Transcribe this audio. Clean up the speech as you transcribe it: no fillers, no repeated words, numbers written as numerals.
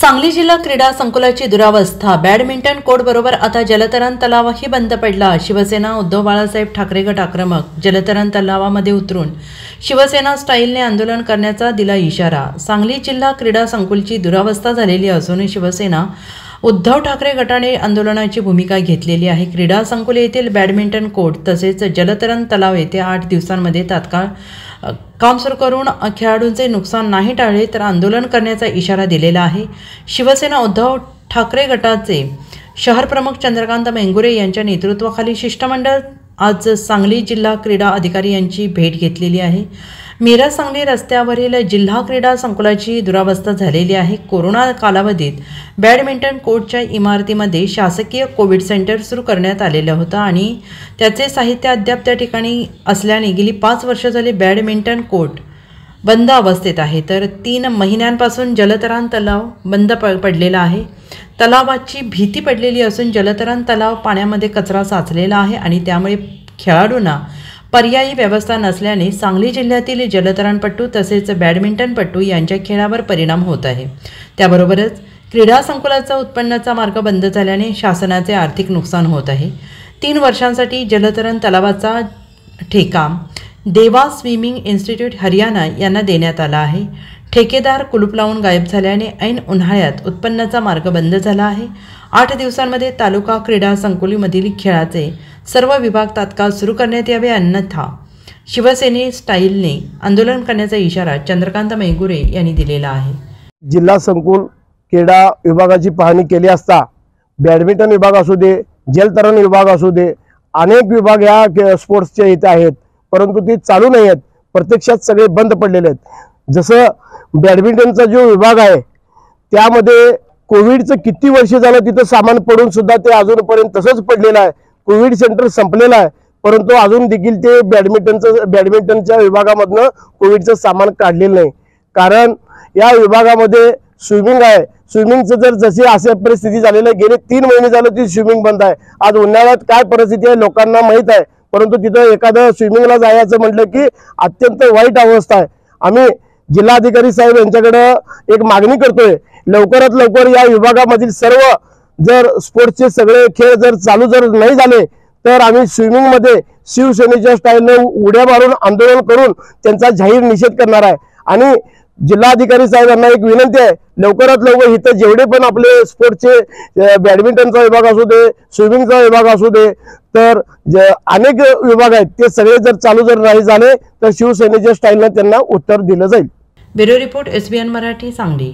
सांगली जिल्हा क्रीडा संकुलाची दुरावस्था। बॅडमिंटन कोर्ट बरोबर आता जलतरण तलावही बंद पडला। शिवसेना उद्धव बाळासाहेब ठाकरे गट आक्रमक। जलतरण तलावामध्ये उतरून शिवसेना स्टाईलने आंदोलन करण्याचा दिला इशारा। सांगली जिल्हा क्रीडा संकुलची दुरावस्था झालेली असून शिवसेना उद्धव ठाकरे गटाने आंदोलनाची भूमिका घेतलेली आहे। क्रीडा संकुल येथील बॅडमिंटन कोर्ट तसेच जलतरण तलाव येथे 8 दिवसांमध्ये तात्काळ काम सुरू करून खेळाडूंचे नुकसान नाही टाळले तर आंदोलन करण्याचा इशारा दिलेला आहे। शिवसेना उद्धव ठाकरे गटाचे शहर प्रमुख चंद्रकांत मेंगुरे यांच्या नेतृत्वाखाली शिष्टमंडळ आज सांगली जिल्हा क्रीडा अधिकारी यांची भेट घेतलेली आहे। मिरज सांगली रस्त्यावरील जिल्हा क्रीडा संकुलाची दुरावस्था झालेली आहे। कोरोना कालावधीत बॅडमिंटन कोर्टच्या इमारतीमध्ये शासकीय कोविड सेंटर सुरू करण्यात आलेलं होतं आणि त्याचे साहित्य अद्याप त्या ठिकाणी असल्याने गेली 5 वर्ष झाली बॅडमिंटन कोर्ट बंद अवस्थेत आहे। तर 3 महिन्यांपासून जलतरण तलाव बंद पडलेला आहे। तलावाची भीती पडलेली असून जलतरण तलाव पाण्यामध्ये कचरा साचलेला आहे आणि त्यामुळे खेळाडूंना पर्यायी व्यवस्था नसल्याने सांगली जिल्ह्यातील जलतरणपटू तसेच बॅडमिंटनपटू यांच्या खेळावर परिणाम होत आहे। त्याबरोबरच क्रीडा संकुलाचा उत्पन्नाचा मार्ग बंद झाल्याने शासनाचे आर्थिक नुकसान होत आहे। 3 वर्षांसाठी जलतरण तलावाचा ठेका देवा स्विमिंग इन्स्टिट्यूट हरियाणा यांना देण्यात आला आहे। ठेकेदार कुलूप लावून गायब झाल्याने ऐन उन्हाळ्यात उत्पन्नाचा मार्ग बंद झाला आहे। 8 दिवसांमध्ये तालुका क्रीडा संकुलीमधील खेळाचे सर्व विभाग तात्काळ सुरू करण्यात यावे, अन्यथा शिवसेने स्टाईलने आंदोलन करण्याचा इशारा चंद्रकांत मेंगुरे यांनी दिलेला आहे। जिल्हा संकुल क्रीडा विभागाची पाहणी केली असता बॅडमिंटन विभाग असू दे, जलतरण विभाग असू दे, अनेक विभाग या स्पोर्ट्सचे इथे आहेत, परंतु ते चालू नाही आहेत। प्रत्यक्षात सगळे बंद पडलेले आहेत। जसं बॅडमिंटनचा जो विभाग आहे त्यामध्ये कोविडचं किती वर्ष झालं तिथं सामान पडून सुद्धा ते अजूनपर्यंत तसंच पडलेलं आहे। कोविड सेंटर संपलेलं आहे, परंतु अजून देखील ते बॅडमिंटनच्या विभागामधनं कोविडचं सामान काढलेलं नाही। कारण या विभागामध्ये स्विमिंग आहे। स्विमिंगचं जर जशी अशी परिस्थिती झालेली आहे, गेले 3 महिने झाले ती स्विमिंग बंद आहे। आज उन्हाळ्यात काय परिस्थिती आहे लोकांना माहीत आहे, परंतु तिथं एखादं स्विमिंगला जायचं म्हटलं की अत्यंत वाईट अवस्था आहे। आम्ही जिल्हाधिकारी साहेब यांच्याकडे एक मागणी करतोय, लवकरात लवकर या विभागामधील सर्व जर स्पोर्ट्सचे सगळे खेळ जर चालू नाही झाले तर आम्ही स्विमिंगमध्ये शिवसेनेच्या स्टाईलने उड्या मारून आंदोलन करून त्यांचा जाहीर निषेध करणार आहे। आणि जिल्हाधिकारी साहेबांना एक विनंती आहे, लवकरात लवकर इथं जेवढे पण आपले स्पोर्ट्सचे बॅडमिंटनचा विभाग असू दे, स्विमिंगचा विभाग असू दे, तर अनेक विभाग आहेत ते सगळे जर चालू नाही झाले तर शिवसेनेच्या स्टाईलने त्यांना उत्तर दिलं जाईल। Bureau report SBN Marathi Sangli.